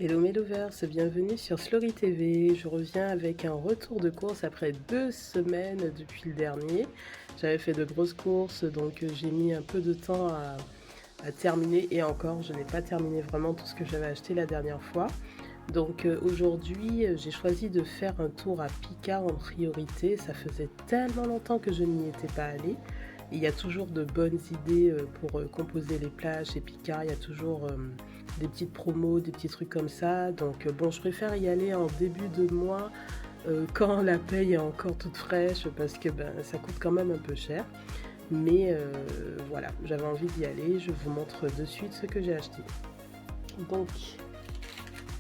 Hello mes lovers, bienvenue sur Slory TV. Je reviens avec un retour de course après 2 semaines depuis le dernier. J'avais fait de grosses courses, donc j'ai mis un peu de temps à terminer. Et encore, je n'ai pas terminé vraiment tout ce que j'avais acheté la dernière fois. Donc aujourd'hui, j'ai choisi de faire un tour à Picard en priorité. Ça faisait tellement longtemps que je n'y étais pas allée. Il y a toujours de bonnes idées pour composer les plats chez Picard. Il y a toujours des petites promos, des petits trucs comme ça. Donc bon, je préfère y aller en début de mois quand la paye est encore toute fraîche parce que ça coûte quand même un peu cher. Mais voilà, j'avais envie d'y aller. Je vous montre de suite ce que j'ai acheté. Donc,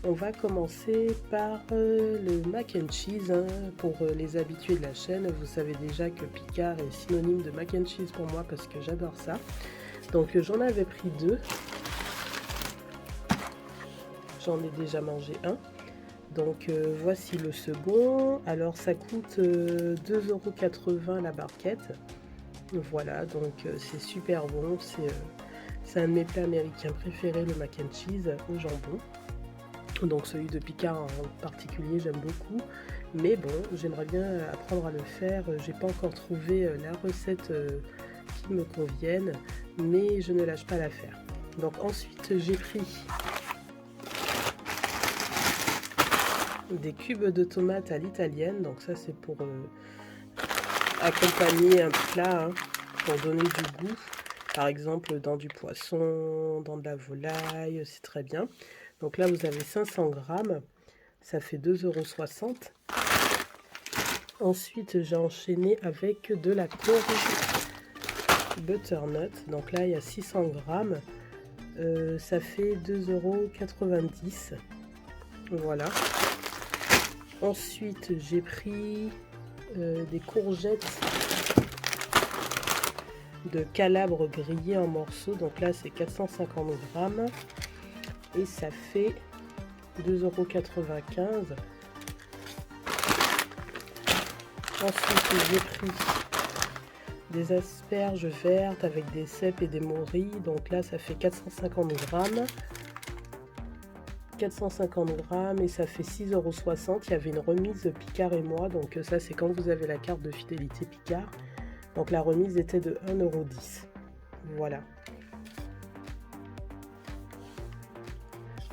on va commencer par le mac and cheese. Pour les habitués de la chaîne, vous savez déjà que Picard est synonyme de mac and cheese pour moi parce que j'adore ça. Donc j'en avais pris 2. J'en ai déjà mangé un. Donc voici le second. Alors ça coûte 2,80 € la barquette. Voilà, donc c'est super bon. C'est un de mes plats américains préférés, le mac and cheese au jambon. Donc celui de Picard en particulier, j'aime beaucoup. Mais bon, j'aimerais bien apprendre à le faire. J'ai pas encore trouvé la recette qui me convienne, mais je ne lâche pas l'affaire. Donc ensuite, j'ai pris des cubes de tomates à l'italienne. Donc ça, c'est pour accompagner un plat, pour donner du goût. Par exemple, dans du poisson, dans de la volaille, c'est très bien. Donc là, vous avez 500 grammes. Ça fait 2,60 €. Ensuite, j'ai enchaîné avec de la courge butternut. Donc là, il y a 600 grammes. Ça fait 2,90 €. Voilà. Ensuite, j'ai pris des courgettes de Calabre grillées en morceaux. Donc là, c'est 450 grammes. Et ça fait 2,95 €. Ensuite, j'ai pris des asperges vertes avec des cèpes et des morilles. Donc là, ça fait 450 grammes. 450 grammes et ça fait 6,60 €. Il y avait une remise Picard et moi. Donc ça, c'est quand vous avez la carte de fidélité Picard. Donc la remise était de 1,10 €. Voilà.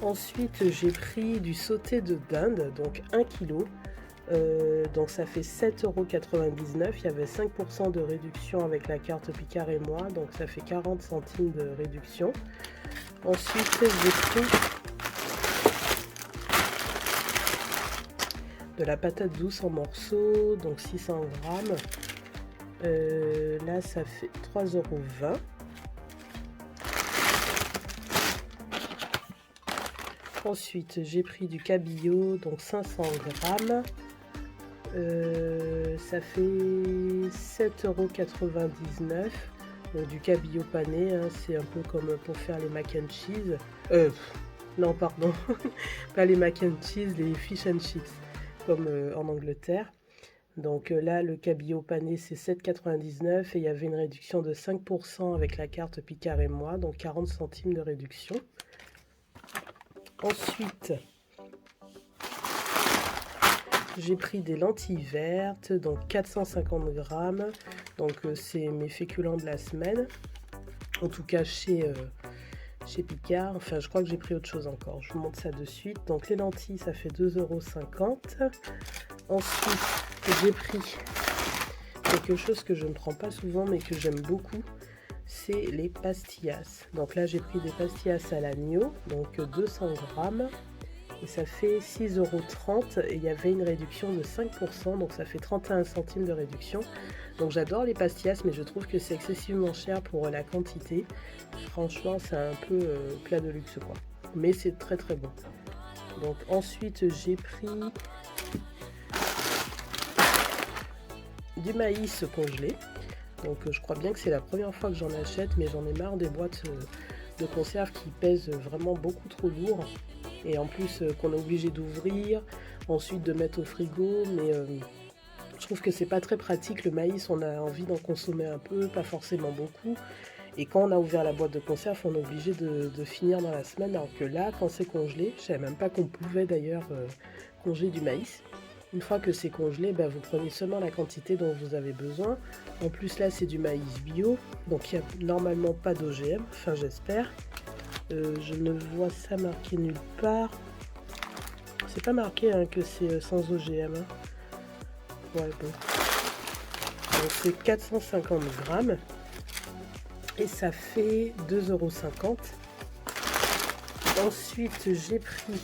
Ensuite, j'ai pris du sauté de dinde, donc 1 kg. Donc ça fait 7,99 €. Il y avait 5% de réduction avec la carte Picard et moi, donc ça fait 40 centimes de réduction. Ensuite, j'ai pris de la patate douce en morceaux, donc 600 grammes. Là, ça fait 3,20 €. Ensuite, j'ai pris du cabillaud, donc 500 grammes. Ça fait 7,99 €. Du cabillaud pané, c'est un peu comme pour faire les mac and cheese. Non, pardon, pas les mac and cheese, les fish and chips, comme en Angleterre. Donc là, le cabillaud pané, c'est 7,99 € et il y avait une réduction de 5% avec la carte Picard et moi, donc 40 centimes de réduction. Ensuite, j'ai pris des lentilles vertes, donc 450 grammes. Donc c'est mes féculents de la semaine. En tout cas chez Picard. Enfin, je crois que j'ai pris autre chose encore. Je vous montre ça de suite. Donc les lentilles, ça fait 2,50 €. Ensuite, j'ai pris quelque chose que je ne prends pas souvent mais que j'aime beaucoup. C'est les pastillas. Donc là, j'ai pris des pastillas à l'agneau, donc 200 grammes. Et ça fait 6,30 € et il y avait une réduction de 5%, donc ça fait 31 centimes de réduction. Donc j'adore les pastillas, mais je trouve que c'est excessivement cher pour la quantité. Franchement, c'est un peu plat de luxe quoi. Mais c'est très très bon. Donc ensuite, j'ai pris du maïs congelé. Donc je crois bien que c'est la première fois que j'en achète, mais j'en ai marre des boîtes de conserve qui pèsent vraiment beaucoup trop lourd. Et en plus qu'on est obligé d'ouvrir, ensuite de mettre au frigo, mais je trouve que c'est pas très pratique. Le maïs, on a envie d'en consommer un peu, pas forcément beaucoup. Et quand on a ouvert la boîte de conserve, on est obligé de finir dans la semaine. Alors que là, quand c'est congelé, je ne savais même pas qu'on pouvait d'ailleurs congeler du maïs. Une fois que c'est congelé, vous prenez seulement la quantité dont vous avez besoin. En plus là, c'est du maïs bio, donc il n'y a normalement pas d'OGM, enfin j'espère. Je ne vois ça marqué nulle part. C'est pas marqué que c'est sans OGM. Ouais, bon. Donc c'est 450 grammes. Et ça fait 2,50 €. Ensuite, j'ai pris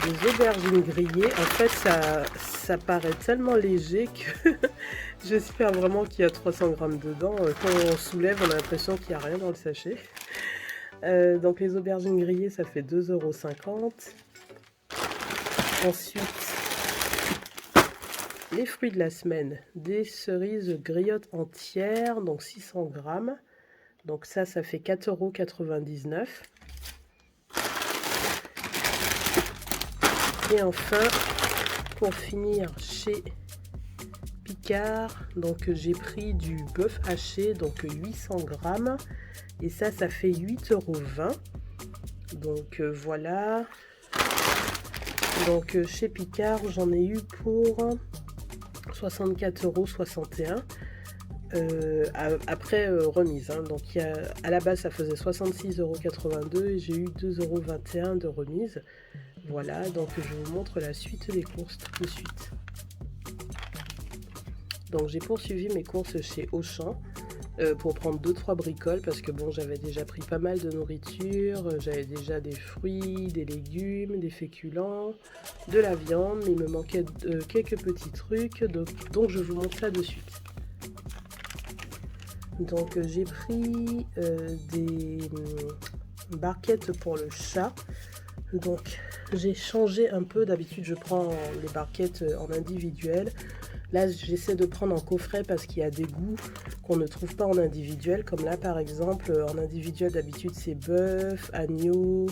des aubergines grillées. En fait, ça paraît tellement léger que j'espère vraiment qu'il y a 300 grammes dedans. Quand on soulève, on a l'impression qu'il n'y a rien dans le sachet. Donc les aubergines grillées, ça fait 2,50 €. Ensuite, les fruits de la semaine, des cerises griottes entières, donc 600 grammes. Donc ça fait 4,99 €. Et enfin, pour finir, chez Picard, donc j'ai pris du bœuf haché, donc 800 grammes. Et ça fait 8,20 €. Donc voilà. Donc chez Picard, j'en ai eu pour 64,61 € après remise. Donc à la base, ça faisait 66,82 € et j'ai eu 2,21 € de remise. Voilà, donc je vous montre la suite des courses tout de suite. Donc j'ai poursuivi mes courses chez Auchan pour prendre 2-3 bricoles parce que bon, j'avais déjà pris pas mal de nourriture, j'avais déjà des fruits, des légumes, des féculents, de la viande, mais il me manquait quelques petits trucs, donc je vous montre ça de suite. Donc j'ai pris des barquettes pour le chat. Donc j'ai changé un peu, d'habitude je prends les barquettes en individuel. Là j'essaie de prendre en coffret parce qu'il y a des goûts qu'on ne trouve pas en individuel. Comme là par exemple, en individuel d'habitude c'est bœuf, agneau,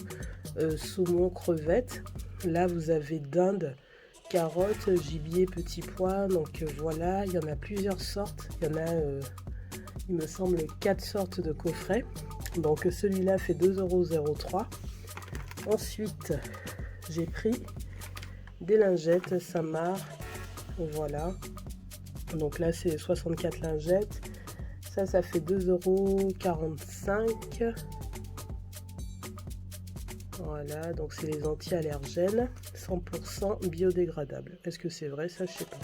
saumon, crevettes. Là vous avez dinde, carottes, gibier, petits pois. Donc voilà, il y en a plusieurs sortes. Il y en a, il me semble, 4 sortes de coffrets. Donc celui-là fait 2,03 €. Ensuite, j'ai pris des lingettes Samar. Voilà. Donc là, c'est 64 lingettes. Ça fait 2,45 €. Voilà, donc c'est les anti-allergènes, 100% biodégradables. Est-ce que c'est vrai? Ça, je sais pas.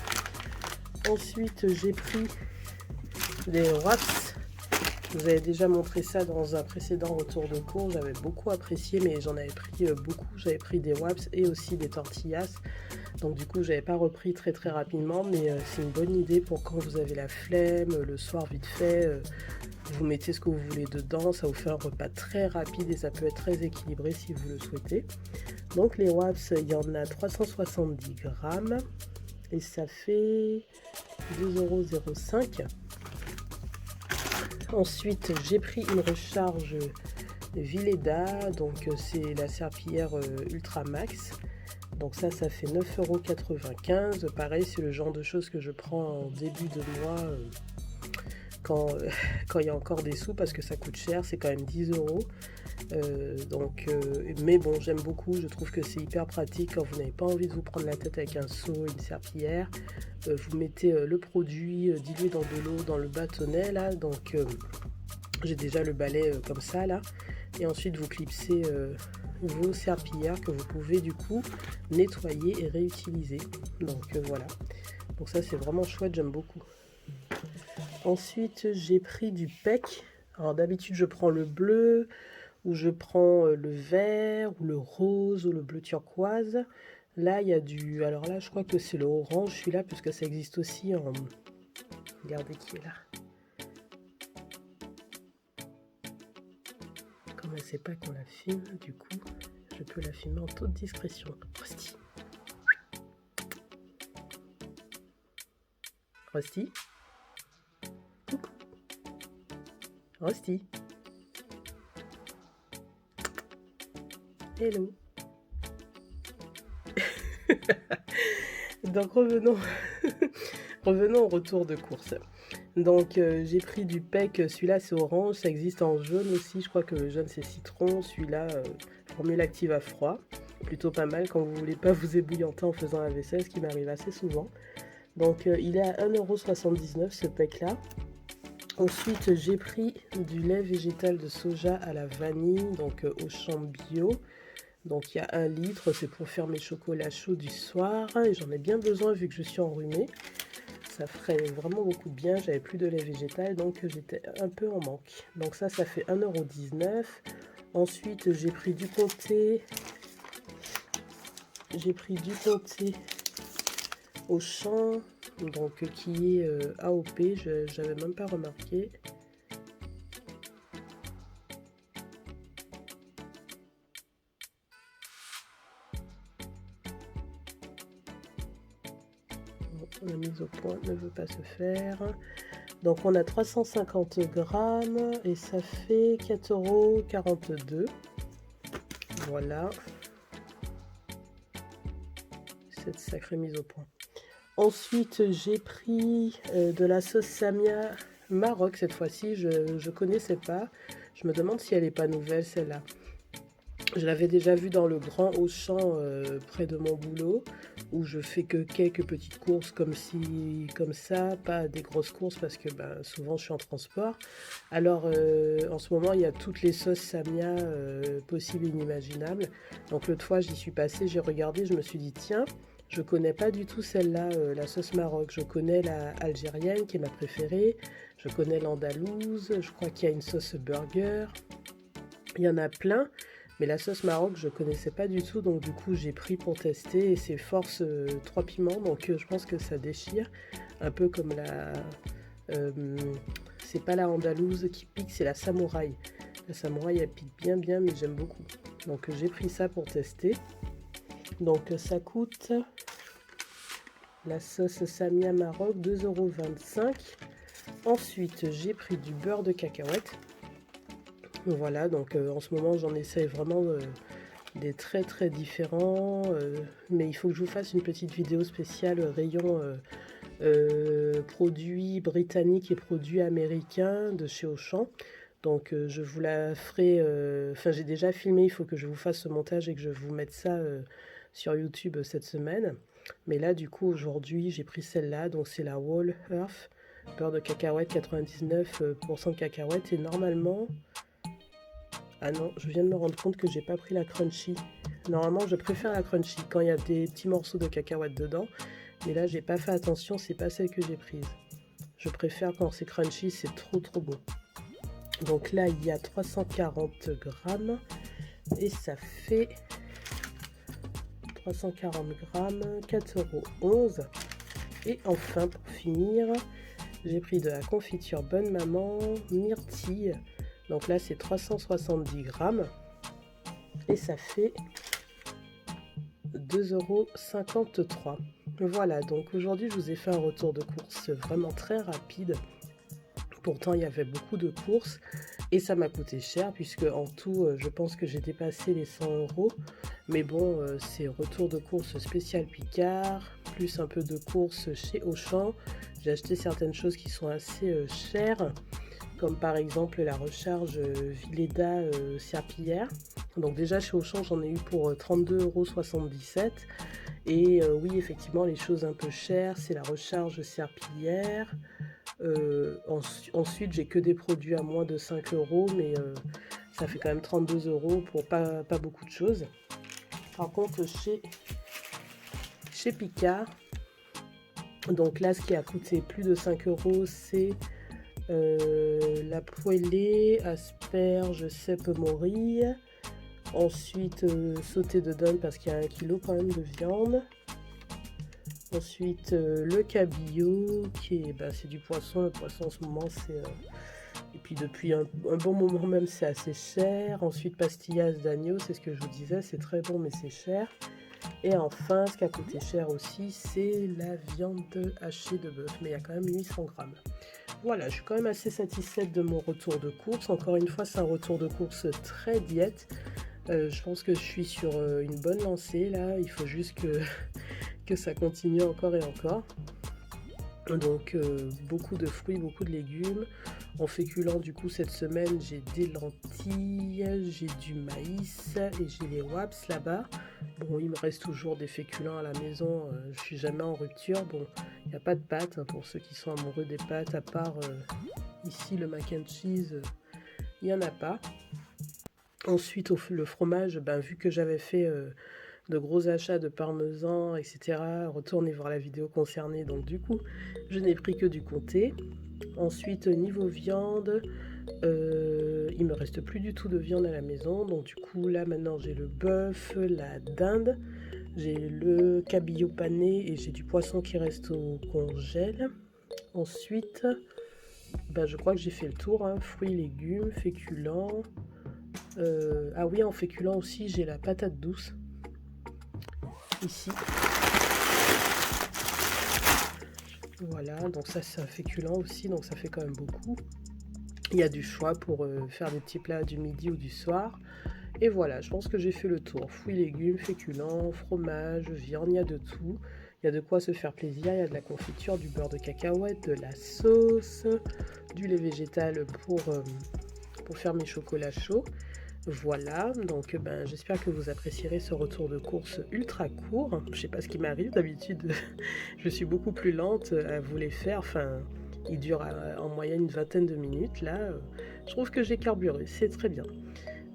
Ensuite, j'ai pris des wraps. Je vous avais déjà montré ça dans un précédent retour de cours. J'avais beaucoup apprécié, mais j'en avais pris beaucoup. J'avais pris des wraps et aussi des tortillas. Donc du coup, j'avais pas repris très rapidement, mais c'est une bonne idée pour quand vous avez la flemme, le soir vite fait. Vous mettez ce que vous voulez dedans, ça vous fait un repas très rapide et ça peut être très équilibré si vous le souhaitez. Donc les wraps, il y en a 370 grammes et ça fait 2,05 €. Ensuite, j'ai pris une recharge Villeda, donc c'est la serpillière Ultra Max. Donc ça fait 9,95 €. Pareil, c'est le genre de choses que je prends en début de mois quand il y a encore des sous parce que ça coûte cher, c'est quand même 10 €. Mais bon, j'aime beaucoup, je trouve que c'est hyper pratique quand vous n'avez pas envie de vous prendre la tête avec un seau, une serpillière. Vous mettez le produit dilué dans de l'eau dans le bâtonnet là, donc j'ai déjà le balai comme ça là, et ensuite vous clipsez vos serpillières que vous pouvez du coup nettoyer et réutiliser. Donc voilà, donc ça c'est vraiment chouette, j'aime beaucoup. Ensuite j'ai pris du PEC. Alors d'habitude je prends le bleu, ou je prends le vert, ou le rose, ou le bleu turquoise. Là il y a du, alors là je crois que c'est le orange celui-là, puisque ça existe aussi en, regardez qui est là. Comme elle sait pas qu'on la filme, du coup je peux la filmer en toute discrétion. Rusty. Rusty. Coucou. Rusty. Hello. Donc revenons Revenons au retour de course. Donc j'ai pris du PEC, celui-là c'est orange, ça existe en jaune aussi, je crois que le jaune c'est citron, celui-là formule active à froid, plutôt pas mal quand vous voulez pas vous ébouillanter en faisant la vaisselle, ce qui m'arrive assez souvent. Donc il est à 1,79 € ce PEC là. Ensuite j'ai pris du lait végétal de soja à la vanille, donc Auchan bio. Donc il y a 1 litre, c'est pour faire mes chocolats chauds du soir et j'en ai bien besoin vu que je suis enrhumée. Ça ferait vraiment beaucoup de bien, j'avais plus de lait végétal donc j'étais un peu en manque. Donc ça fait 1,19 €. Ensuite j'ai pris du comté. Auchan, donc qui est AOP, j'avais même pas remarqué. La mise au point ne veut pas se faire. Donc on a 350 grammes et ça fait 4,42 €. Voilà. Cette sacrée mise au point. Ensuite j'ai pris de la sauce Samia Maroc cette fois-ci. Je connaissais pas. Je me demande si elle n'est pas nouvelle celle-là. Je l'avais déjà vue dans le grand Auchan près de mon boulot, où je fais que quelques petites courses comme ça, pas des grosses courses parce que souvent je suis en transport. Alors en ce moment il y a toutes les sauces Samia possibles et inimaginables. Donc l'autre fois j'y suis passée, j'ai regardé, je me suis dit tiens, je connais pas du tout celle-là, la sauce Maroc. Je connais la algérienne qui est ma préférée, je connais l'andalouse, je crois qu'il y a une sauce burger, il y en a plein. Mais la sauce Maroc, je connaissais pas du tout, donc du coup j'ai pris pour tester et c'est force 3 piments, donc je pense que ça déchire. Un peu comme c'est pas la andalouse qui pique, c'est la samouraï. La samouraï elle pique bien, mais j'aime beaucoup. Donc j'ai pris ça pour tester. Donc ça coûte, la sauce Samia Maroc, 2,25 €. Ensuite j'ai pris du beurre de cacahuète. Voilà, donc en ce moment j'en essaie vraiment des très différents, mais il faut que je vous fasse une petite vidéo spéciale rayon produits britanniques et produits américains de chez Auchan. Donc je vous la ferai, enfin j'ai déjà filmé, il faut que je vous fasse ce montage et que je vous mette ça sur YouTube cette semaine. Mais là du coup aujourd'hui j'ai pris celle-là, donc c'est la Whole Earth, beurre de cacahuète, 99% de cacahuètes, et normalement... Ah non, je viens de me rendre compte que j'ai pas pris la crunchy. Normalement, je préfère la crunchy quand il y a des petits morceaux de cacahuètes dedans. Mais là, j'ai pas fait attention, c'est pas celle que j'ai prise. Je préfère quand c'est crunchy, c'est trop bon. Donc là, il y a 340 grammes et ça fait 340 grammes, 4,11 €. Et enfin, pour finir, j'ai pris de la confiture Bonne Maman myrtille. Donc là c'est 370 grammes et ça fait 2,53 €. Voilà, donc aujourd'hui je vous ai fait un retour de course vraiment très rapide. Pourtant il y avait beaucoup de courses et ça m'a coûté cher puisque en tout je pense que j'ai dépassé les 100 €. Mais bon, c'est retour de course spécial Picard, plus un peu de courses chez Auchan. J'ai acheté certaines choses qui sont assez chères, comme par exemple la recharge Vileda serpillière. Donc déjà chez Auchan j'en ai eu pour 32,77 €. Et oui, effectivement les choses un peu chères, c'est la recharge serpillière. Ensuite j'ai que des produits à moins de 5 €, mais ça fait quand même 32 € pour pas beaucoup de choses. Par contre chez Picard, donc là ce qui a coûté plus de 5 €, c'est la poêlée, asperges, cèpe morille. Ensuite sauté de dinde parce qu'il y a 1 kg quand même de viande. Ensuite le cabillaud qui est c'est du poisson. Le poisson en ce moment c'est et puis depuis un bon moment même c'est assez cher. Ensuite pastillas d'agneau, c'est ce que je vous disais, c'est très bon mais c'est cher. Et enfin ce qui a coûté cher aussi c'est la viande hachée de bœuf, mais il y a quand même 800 grammes. Voilà, je suis quand même assez satisfaite de mon retour de course. Encore une fois, c'est un retour de course très diète. Je pense que je suis sur une bonne lancée là. Il faut juste que ça continue encore et encore. Donc beaucoup de fruits, beaucoup de légumes. En féculent, du coup, cette semaine, j'ai des lentilles, j'ai du maïs et j'ai les waps là-bas. Bon, il me reste toujours des féculents à la maison, je suis jamais en rupture. Bon, il n'y a pas de pâtes, hein, pour ceux qui sont amoureux des pâtes, à part ici le mac and cheese, il n'y en a pas. Ensuite, le fromage, ben, vu que j'avais fait de gros achats de parmesan, etc., retournez voir la vidéo concernée. Donc du coup, je n'ai pris que du comté. Ensuite, niveau viande, il me reste plus du tout de viande à la maison. Donc du coup, là maintenant, j'ai le bœuf, la dinde, j'ai le cabillaud pané et j'ai du poisson qui reste au congèle. Ensuite, ben, je crois que j'ai fait le tour, hein. Fruits, légumes, féculents. Ah oui, en féculent aussi, j'ai la patate douce ici. Voilà, donc ça c'est un féculent aussi, donc ça fait quand même beaucoup. Il y a du choix pour faire des petits plats du midi ou du soir. Et voilà, je pense que j'ai fait le tour. Fruits, légumes, féculents, fromage, viande, il y a de tout. Il y a de quoi se faire plaisir, il y a de la confiture, du beurre de cacahuète, de la sauce, du lait végétal pour faire mes chocolats chauds. Voilà, donc ben, j'espère que vous apprécierez ce retour de course ultra court. Je sais pas ce qui m'arrive, d'habitude je suis beaucoup plus lente à vous les faire, enfin il dure en moyenne une vingtaine de minutes. Là, je trouve que j'ai carburé, c'est très bien.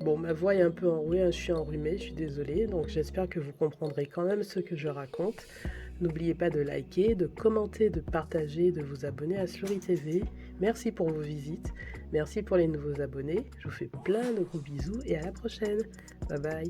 Bon, ma voix est un peu enrouée, hein, je suis enrhumée, je suis désolée, donc j'espère que vous comprendrez quand même ce que je raconte. N'oubliez pas de liker, de commenter, de partager, de vous abonner à Slory TV. Merci pour vos visites, merci pour les nouveaux abonnés. Je vous fais plein de gros bisous et à la prochaine. Bye bye.